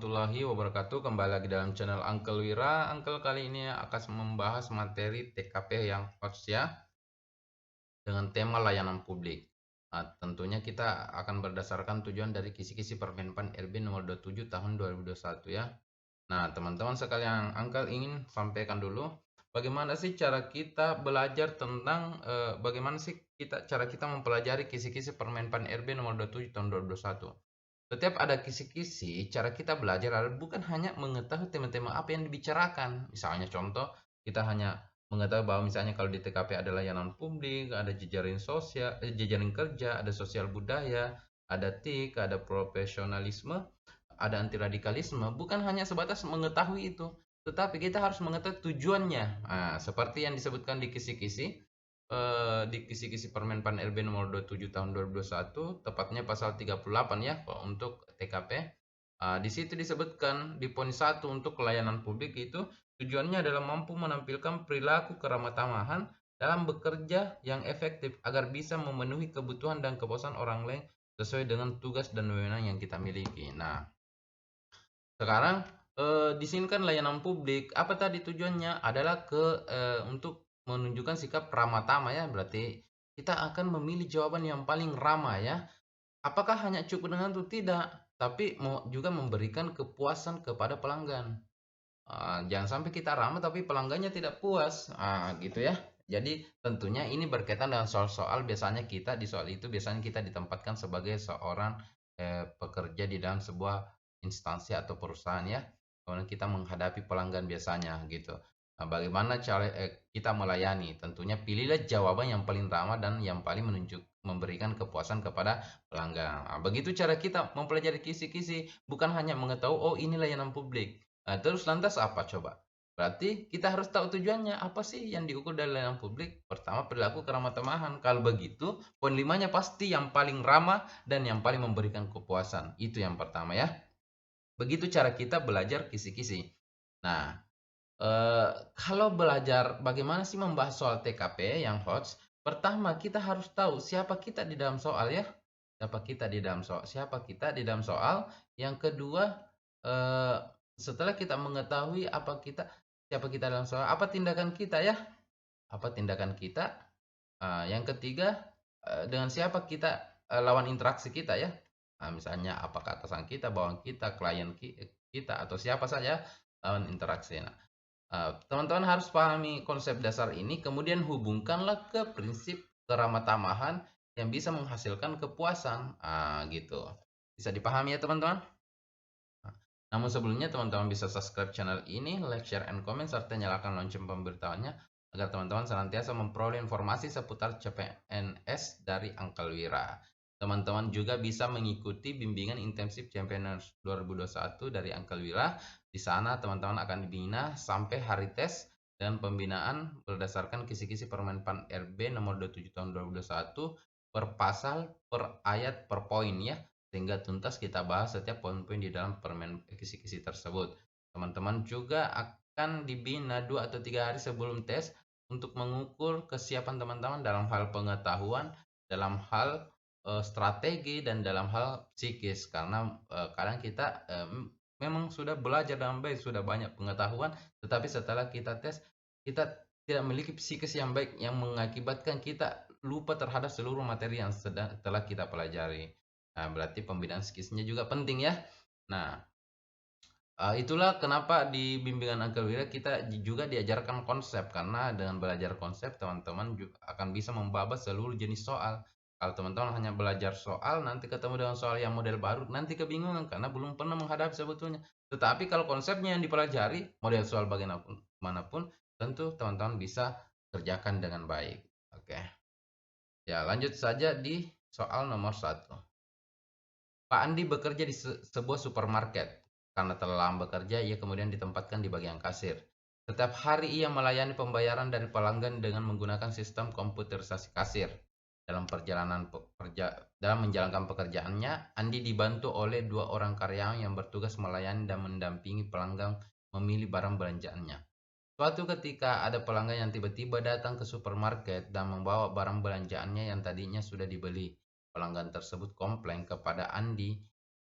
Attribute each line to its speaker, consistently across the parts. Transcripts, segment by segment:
Speaker 1: warahmatullahi wabarakatuh. Kembali lagi dalam channel Uncle Wira. Uncle kali ini akan membahas materi TKP yang hots ya, dengan tema layanan publik. Nah, tentunya kita akan berdasarkan tujuan dari kisi-kisi Permenpan RB nomor 27 tahun 2021 ya. Nah, teman-teman sekalian, Uncle ingin sampaikan dulu bagaimana sih cara kita belajar tentang bagaimana sih cara kita mempelajari kisi-kisi Permenpan RB nomor 27 tahun 2021. Setiap ada kisi-kisi, cara kita belajar adalah bukan hanya mengetahui tema-tema apa yang dibicarakan. Misalnya contoh, kita hanya mengetahui bahwa misalnya kalau di TKP ada layanan publik, ada jejaring sosial, jejaring kerja, ada sosial budaya, ada TIK, ada profesionalisme, ada anti radikalisme. Bukan hanya sebatas mengetahui itu, tetapi kita harus mengetahui tujuannya. Nah, seperti yang disebutkan di kisi-kisi, di kisi-kisi Permenpan RB nomor 27 tahun 2021, tepatnya pasal 38 ya untuk TKP. Di situ disebutkan di poin 1 untuk layanan publik itu tujuannya adalah mampu menampilkan perilaku keramah tamahan dalam bekerja yang efektif agar bisa memenuhi kebutuhan dan kepuasan orang lain sesuai dengan tugas dan wewenang yang kita miliki. Nah, sekarang di sini kan layanan publik, apa tadi tujuannya? Adalah untuk menunjukkan sikap ramah tamah ya, berarti kita akan memilih jawaban yang paling ramah ya. Apakah hanya cukup dengan itu? Tidak, tapi mau juga memberikan kepuasan kepada pelanggan. Jangan sampai kita ramah tapi pelanggannya tidak puas, gitu ya. Jadi tentunya ini berkaitan dengan soal-soal, biasanya kita di soal itu biasanya kita ditempatkan sebagai seorang pekerja di dalam sebuah instansi atau perusahaan ya. Kemudian kita menghadapi pelanggan biasanya gitu. Nah, bagaimana cara kita melayani? Tentunya pilihlah jawaban yang paling ramah dan yang paling memberikan kepuasan kepada pelanggan. Nah, begitu cara kita mempelajari kisi-kisi, bukan hanya mengetahui oh ini layanan publik. Nah, terus lantas apa coba? Berarti kita harus tahu tujuannya apa sih yang diukur dari layanan publik. Pertama, perilaku keramah tamahan. Kalau begitu, poin 5-nya pasti yang paling ramah dan yang paling memberikan kepuasan. Itu yang pertama ya. Begitu cara kita belajar kisi-kisi. Nah, kalau belajar bagaimana sih membahas soal TKP yang hots, pertama kita harus tahu siapa kita di dalam soal ya. Siapa kita di dalam soal. Siapa kita di dalam soal. Yang kedua, eh, setelah kita mengetahui siapa kita dalam soal, apa tindakan kita ya? Apa tindakan kita? Yang ketiga, dengan siapa kita lawan interaksi kita ya. Misalnya apakah atasan kita, bawahan kita, klien kita, atau siapa saja lawan interaksi. Nah, teman-teman harus pahami konsep dasar ini, kemudian hubungkanlah ke prinsip keramah tamahan yang bisa menghasilkan kepuasan. Gitu. Bisa dipahami ya teman-teman? Namun sebelumnya teman-teman bisa subscribe channel ini, like, share, and comment, serta nyalakan lonceng pemberitahuannya agar teman-teman senantiasa memperoleh informasi seputar CPNS dari Uncle Wira. Teman-teman juga bisa mengikuti bimbingan intensif CPNS 2021 dari Uncle Wira. Di sana teman-teman akan dibina sampai hari tes dan pembinaan berdasarkan kisi-kisi Permenpan RB nomor 27 tahun 2021 per pasal, per ayat, per poin ya, sehingga tuntas kita bahas setiap poin-poin di dalam permen kisi-kisi tersebut. Teman-teman juga akan dibina 2 atau 3 hari sebelum tes untuk mengukur kesiapan teman-teman dalam hal pengetahuan, dalam hal strategi, dan dalam hal psikis. Karena kadang kita memang sudah belajar dengan baik, sudah banyak pengetahuan, tetapi setelah kita tes, kita tidak memiliki psikis yang baik yang mengakibatkan kita lupa terhadap seluruh materi yang telah kita pelajari. Nah, berarti pembinaan psikisnya juga penting ya. Nah, itulah kenapa di bimbingan Uncle Wira kita juga diajarkan konsep, karena dengan belajar konsep teman-teman akan bisa membahas seluruh jenis soal. Kalau teman-teman hanya belajar soal, nanti ketemu dengan soal yang model baru, nanti kebingungan karena belum pernah menghadapi sebetulnya. Tetapi kalau konsepnya yang dipelajari, model soal bagaimanapun manapun, tentu teman-teman bisa kerjakan dengan baik. Oke. Ya, lanjut saja di soal nomor 1. Pak Andi bekerja di sebuah supermarket. Karena telah lama bekerja, ia kemudian ditempatkan di bagian kasir. Setiap hari ia melayani pembayaran dari pelanggan dengan menggunakan sistem komputerisasi kasir. Dalam menjalankan pekerjaannya, Andi dibantu oleh 2 orang karyawan yang bertugas melayani dan mendampingi pelanggan memilih barang belanjaannya. Suatu ketika ada pelanggan yang tiba-tiba datang ke supermarket dan membawa barang belanjaannya yang tadinya sudah dibeli. Pelanggan tersebut komplain kepada Andi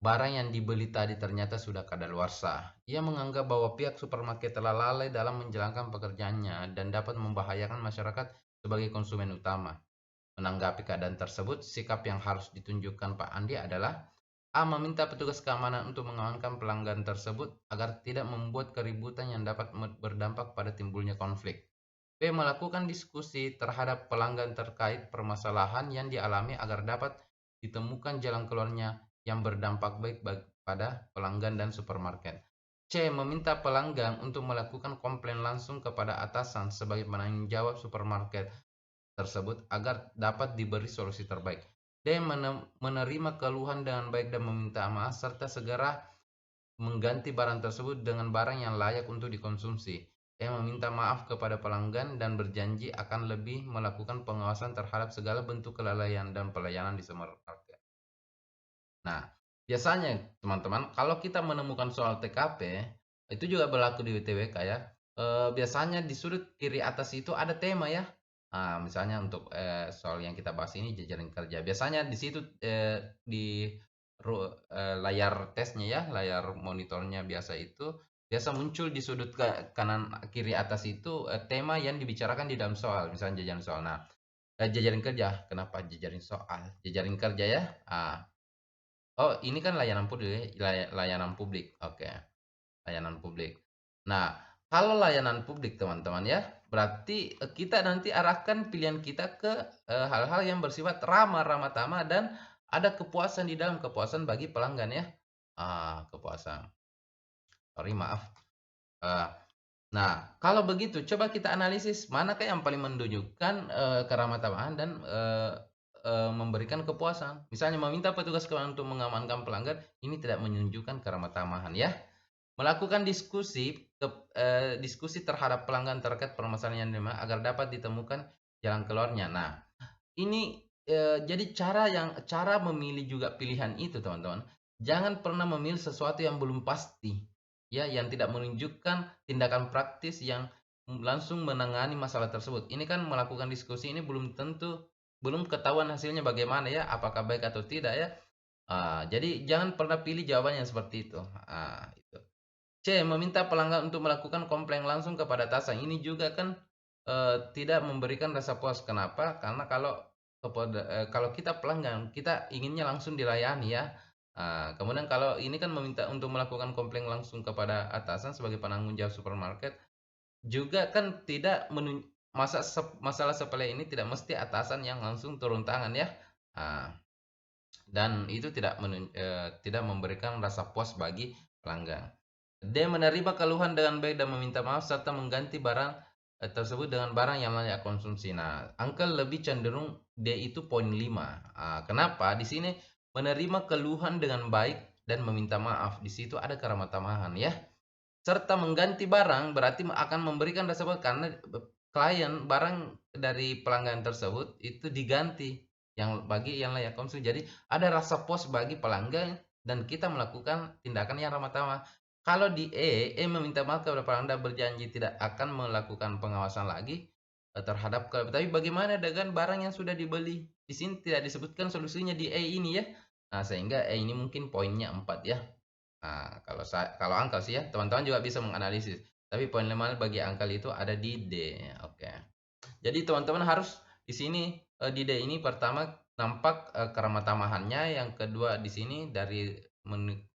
Speaker 1: barang yang dibeli tadi ternyata sudah kadaluarsa. Ia menganggap bahwa pihak supermarket telah lalai dalam menjalankan pekerjaannya dan dapat membahayakan masyarakat sebagai konsumen utama. Menanggapi keadaan tersebut, sikap yang harus ditunjukkan Pak Andi adalah A. Meminta petugas keamanan untuk mengamankan pelanggan tersebut agar tidak membuat keributan yang dapat berdampak pada timbulnya konflik. B. Melakukan diskusi terhadap pelanggan terkait permasalahan yang dialami agar dapat ditemukan jalan keluarnya yang berdampak baik pada pelanggan dan supermarket. C. Meminta pelanggan untuk melakukan komplain langsung kepada atasan sebagai penanggung jawab supermarket tersebut agar dapat diberi solusi terbaik. D. Menerima keluhan dengan baik dan meminta maaf serta segera mengganti barang tersebut dengan barang yang layak untuk dikonsumsi. E. Meminta maaf kepada pelanggan dan berjanji akan lebih melakukan pengawasan terhadap segala bentuk kelalaian dan pelayanan di supermarket. Nah, biasanya teman-teman, kalau kita menemukan soal TKP, itu juga berlaku di WTWK ya. Biasanya di sudut kiri atas itu ada tema ya. Nah, misalnya untuk soal yang kita bahas ini jejaring kerja. Biasanya di situ di layar tesnya ya, layar monitornya biasa itu biasa muncul di sudut kanan kiri atas itu tema yang dibicarakan di dalam soal, misalnya jejaring soal. Nah, jejaring kerja, kenapa jejaring soal? Jejaring kerja ya. Oh, ini kan layanan publik, layanan publik. Oke, layanan publik. Nah, kalau layanan publik teman-teman ya, berarti kita nanti arahkan pilihan kita ke hal-hal yang bersifat ramah, ramah tamah dan ada kepuasan di dalam kepuasan bagi pelanggan ya. Kepuasan. Sorry, maaf. Nah, kalau begitu coba kita analisis manakah yang paling menunjukkan keramah tamahan dan memberikan kepuasan. Misalnya meminta petugas keamanan untuk mengamankan pelanggan, ini tidak menunjukkan keramah tamahan ya. Melakukan diskusi terhadap pelanggan terkait permasalahan yang dimana agar dapat ditemukan jalan keluarnya. Nah, ini jadi cara memilih juga pilihan itu teman-teman. Jangan pernah memilih sesuatu yang belum pasti, ya, yang tidak menunjukkan tindakan praktis yang langsung menangani masalah tersebut. Ini kan melakukan diskusi ini belum ketahuan hasilnya bagaimana ya, apakah baik atau tidak ya. Jadi jangan pernah pilih jawaban yang seperti itu. Itu. C. Meminta pelanggan untuk melakukan komplain langsung kepada atasan. Ini juga kan tidak memberikan rasa puas. Kenapa? Karena kalau kita pelanggan, kita inginnya langsung dilayani ya. Kemudian kalau ini kan meminta untuk melakukan komplain langsung kepada atasan sebagai penanggung jawab supermarket, juga kan tidak masalah sepele ini tidak mesti atasan yang langsung turun tangan ya. Dan itu tidak memberikan rasa puas bagi pelanggan. D. Menerima keluhan dengan baik dan meminta maaf serta mengganti barang tersebut dengan barang yang layak konsumsi. Nah, angka lebih cenderung D itu poin 5. Kenapa? Di sini menerima keluhan dengan baik dan meminta maaf. Di situ ada keramah tamahan ya. Serta mengganti barang berarti akan memberikan rasa puas karena klien barang dari pelanggan tersebut itu diganti yang bagi yang layak konsumsi. Jadi ada rasa puas bagi pelanggan dan kita melakukan tindakan yang ramah tamah. Kalau di meminta maaf kepada pelanggan berjanji tidak akan melakukan pengawasan lagi terhadap tapi bagaimana dengan barang yang sudah dibeli? Di sini tidak disebutkan solusinya di ini ya. Nah, sehingga ini mungkin poinnya 4 ya. Nah, kalau angka sih ya, teman-teman juga bisa menganalisis. Tapi poin 5 bagi angka itu ada di D. Oke. Jadi teman-teman harus di sini di D ini pertama nampak keramah tamahannya, yang kedua di sini dari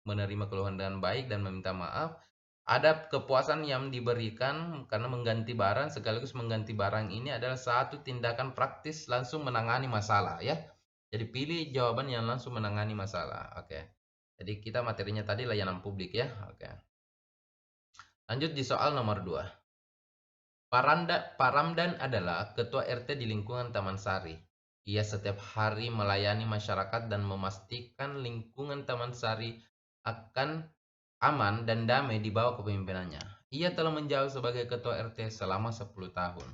Speaker 1: menerima keluhan dengan baik dan meminta maaf. Ada kepuasan yang diberikan karena mengganti barang, sekaligus mengganti barang ini adalah satu tindakan praktis langsung menangani masalah ya. Jadi pilih jawaban yang langsung menangani masalah. Oke. Jadi kita materinya tadi layanan publik ya. Oke. Lanjut di soal nomor 2. Pak Ramdan adalah ketua RT di lingkungan Taman Sari. Ia setiap hari melayani masyarakat dan memastikan lingkungan Taman Sari akan aman dan damai di bawah kepemimpinannya. Ia telah menjabat sebagai ketua RT selama 10 tahun.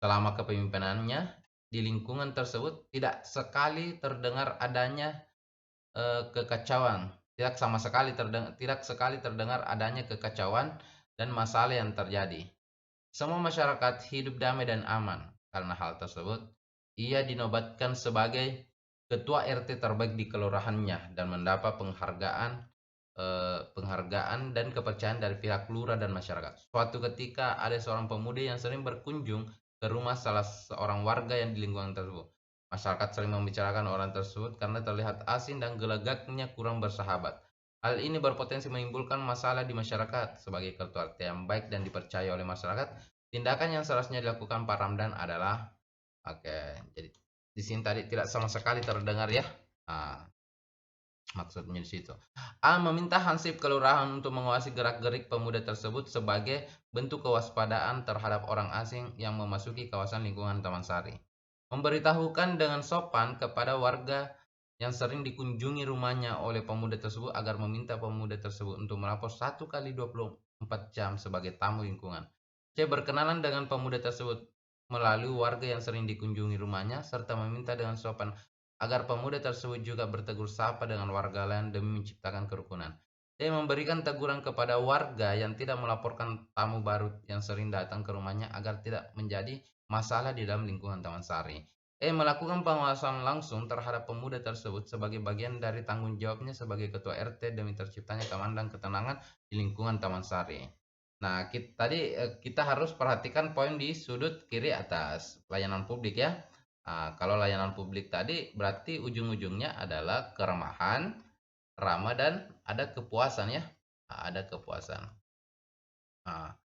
Speaker 1: Selama kepemimpinannya di lingkungan tersebut tidak sekali terdengar adanya kekacauan. Tidak sekali terdengar adanya kekacauan dan masalah yang terjadi. Semua masyarakat hidup damai dan aman. Karena hal tersebut, ia dinobatkan sebagai ketua RT terbaik di kelurahannya dan mendapat penghargaan dan kepercayaan dari pihak lurah dan masyarakat. Suatu ketika ada seorang pemuda yang sering berkunjung ke rumah salah seorang warga yang di lingkungan tersebut. Masyarakat sering membicarakan orang tersebut karena terlihat asing dan gelagatnya kurang bersahabat. Hal ini berpotensi menimbulkan masalah di masyarakat. Sebagai ketua RT yang baik dan dipercaya oleh masyarakat, tindakan yang seharusnya dilakukan Pak Ramdan adalah, oke, jadi di sini tadi tidak sama sekali terdengar ya. Nah, maksudnya di situ. A meminta Hansip kelurahan untuk mengawasi gerak-gerik pemuda tersebut sebagai bentuk kewaspadaan terhadap orang asing yang memasuki kawasan lingkungan Taman Sari. Memberitahukan dengan sopan kepada warga yang sering dikunjungi rumahnya oleh pemuda tersebut agar meminta pemuda tersebut untuk melapor 1 kali 24 jam sebagai tamu lingkungan. C. Berkenalan dengan pemuda tersebut melalui warga yang sering dikunjungi rumahnya serta meminta dengan sopan agar pemuda tersebut juga bertegur sapa dengan warga lain demi menciptakan kerukunan. Dia memberikan teguran kepada warga yang tidak melaporkan tamu baru yang sering datang ke rumahnya agar tidak menjadi masalah di dalam lingkungan Taman Sari. Melakukan pengawasan langsung terhadap pemuda tersebut sebagai bagian dari tanggung jawabnya sebagai ketua RT demi terciptanya keamanan dan ketenangan di lingkungan Taman Sari. Nah, kita harus perhatikan poin di sudut kiri atas pelayanan publik ya. Nah, kalau layanan publik tadi berarti ujung-ujungnya adalah keramahan, ramah, dan ada kepuasan ya. Nah, ada kepuasan. Nah,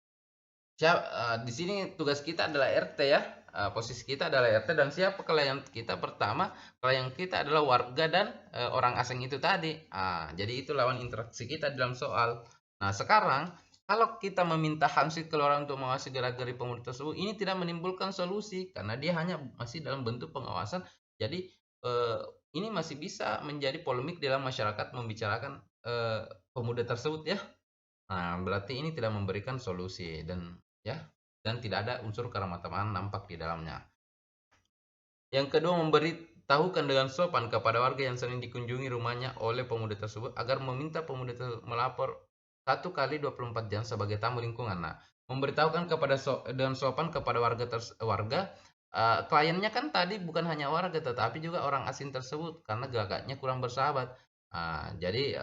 Speaker 1: di sini tugas kita adalah RT ya. Posisi kita adalah RT dan siapa klien kita pertama? Klien kita adalah warga dan orang asing itu tadi. Jadi itu lawan interaksi kita dalam soal. Nah, sekarang kalau kita meminta Hamsid keluar untuk mengawasi gerak-gerik pemuda tersebut, ini tidak menimbulkan solusi karena dia hanya masih dalam bentuk pengawasan. Jadi ini masih bisa menjadi polemik dalam masyarakat membicarakan pemuda tersebut ya. Nah, berarti ini tidak memberikan solusi dan tidak ada unsur keramah-tamahan nampak di dalamnya. Yang kedua, memberitahukan dengan sopan kepada warga yang sering dikunjungi rumahnya oleh pemuda tersebut agar meminta pemuda tersebut melapor 1 kali 24 jam sebagai tamu lingkungan. Nah, memberitahukan dengan sopan kepada warga kliennya kan tadi bukan hanya warga tetapi juga orang asing tersebut karena gelagatnya kurang bersahabat. Jadi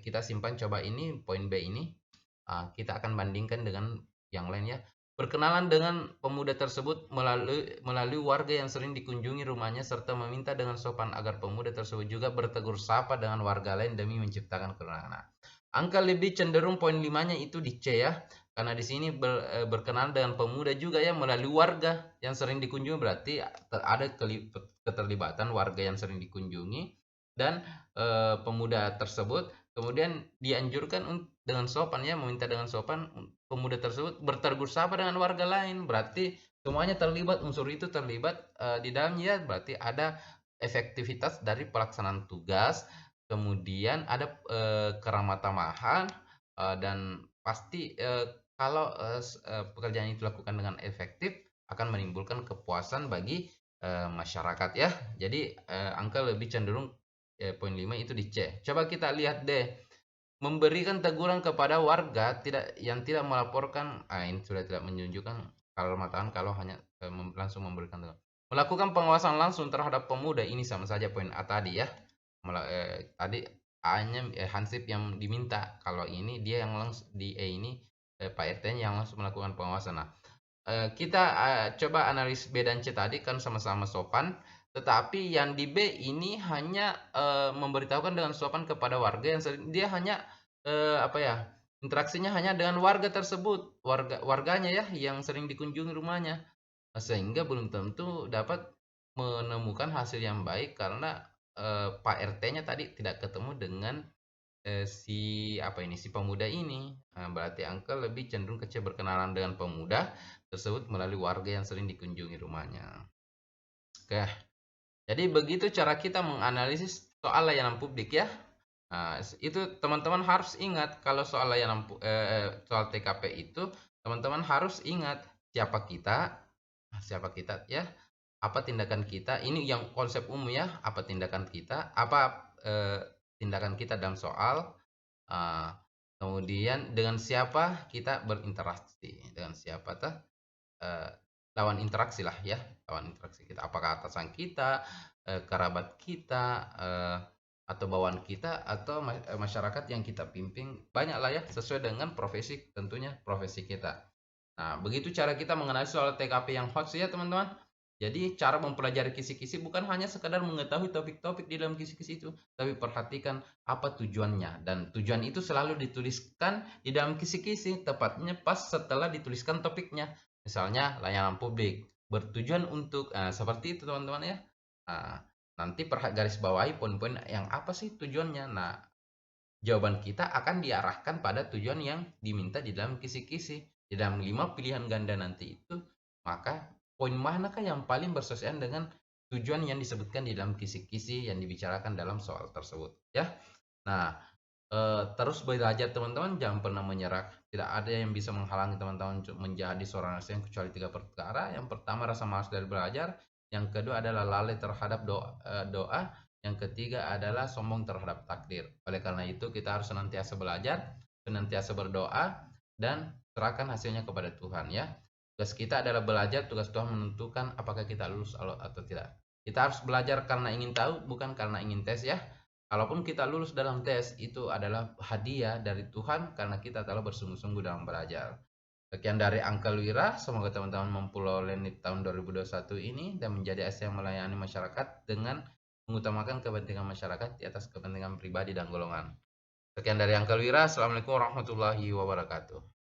Speaker 1: kita simpan coba ini poin B ini. Kita akan bandingkan dengan yang lain ya. Berkenalan dengan pemuda tersebut melalui warga yang sering dikunjungi rumahnya serta meminta dengan sopan agar pemuda tersebut juga bertegur sapa dengan warga lain demi menciptakan ketenangan. Angka lebih cenderung poin 5-nya itu di C ya. Karena di sini berkenalan dengan pemuda juga ya melalui warga yang sering dikunjungi berarti ada keterlibatan warga yang sering dikunjungi dan pemuda tersebut. Kemudian dianjurkan dengan sopan ya, meminta dengan sopan pemuda tersebut bertegur sapa dengan warga lain. Berarti semuanya terlibat, unsur itu terlibat di dalamnya. Berarti ada efektivitas dari pelaksanaan tugas, kemudian ada keramah-tamahan dan pasti kalau pekerjaan itu dilakukan dengan efektif akan menimbulkan kepuasan bagi masyarakat ya. Jadi angka lebih cenderung poin 5 itu di C. Coba kita lihat deh. Memberikan teguran kepada warga yang tidak melaporkan. Ini sudah tidak menunjukkan keramah-tamahan kalau hanya langsung memberikan teguran. Melakukan pengawasan langsung terhadap pemuda ini sama saja poin A tadi ya. Tadi A-nya Hansip yang diminta. Kalau ini dia yang langsung di E ini Pak RT-nya yang langsung melakukan pengawasan. Nah, kita coba analis B dan C tadi kan sama-sama sopan. Tetapi yang di B ini hanya memberitahukan dengan sopan kepada warga yang sering, dia hanya interaksinya hanya dengan warga tersebut, warganya ya yang sering dikunjungi rumahnya, sehingga belum tentu dapat menemukan hasil yang baik karena Pak RT-nya tadi tidak ketemu dengan si pemuda ini. Nah, berarti angka lebih cenderung kecil berkenalan dengan pemuda tersebut melalui warga yang sering dikunjungi rumahnya. Oke. Jadi begitu cara kita menganalisis soal layanan publik ya. Nah, itu teman-teman harus ingat kalau soal soal TKP itu teman-teman harus ingat siapa kita ya, apa tindakan kita. Ini yang konsep umum ya, apa tindakan kita, tindakan kita dalam soal, kemudian dengan siapa kita berinteraksi, dengan siapa lawan interaksi lah ya, lawan interaksi kita. Apakah atasan kita, kerabat kita, atau bawahan kita, atau masyarakat yang kita pimpin. Banyak lah ya, sesuai dengan profesi, tentunya profesi kita. Nah, begitu cara kita mengenali soal TKP yang hoax ya teman-teman. Jadi cara mempelajari kisi-kisi bukan hanya sekedar mengetahui topik-topik di dalam kisi-kisi itu, tapi perhatikan apa tujuannya. Dan tujuan itu selalu dituliskan di dalam kisi-kisi, tepatnya pas setelah dituliskan topiknya. Misalnya layanan publik, bertujuan untuk, seperti itu teman-teman ya. Nah, nanti garis bawahi poin-poin yang apa sih tujuannya. Nah, jawaban kita akan diarahkan pada tujuan yang diminta di dalam kisi-kisi. Di dalam 5 pilihan ganda nanti itu, maka poin manakah yang paling bersesuaian dengan tujuan yang disebutkan di dalam kisi-kisi yang dibicarakan dalam soal tersebut ya. Nah, terus belajar teman-teman, jangan pernah menyerah. Tidak ada yang bisa menghalangi teman-teman untuk menjadi seorang ASN kecuali 3 perkara. Yang pertama, rasa malas dari belajar. Yang kedua adalah lalai terhadap doa. Yang ketiga adalah sombong terhadap takdir. Oleh karena itu kita harus senantiasa belajar, senantiasa berdoa, dan serahkan hasilnya kepada Tuhan ya. Tugas kita adalah belajar, tugas Tuhan menentukan apakah kita lulus atau tidak. Kita harus belajar karena ingin tahu, bukan karena ingin tes ya. Kalaupun kita lulus dalam tes, itu adalah hadiah dari Tuhan karena kita telah bersungguh-sungguh dalam belajar. Sekian dari Uncle Wira, semoga teman-teman memperoleh di tahun 2021 ini dan menjadi ASN yang melayani masyarakat dengan mengutamakan kepentingan masyarakat di atas kepentingan pribadi dan golongan. Sekian dari Uncle Wira, Assalamualaikum warahmatullahi wabarakatuh.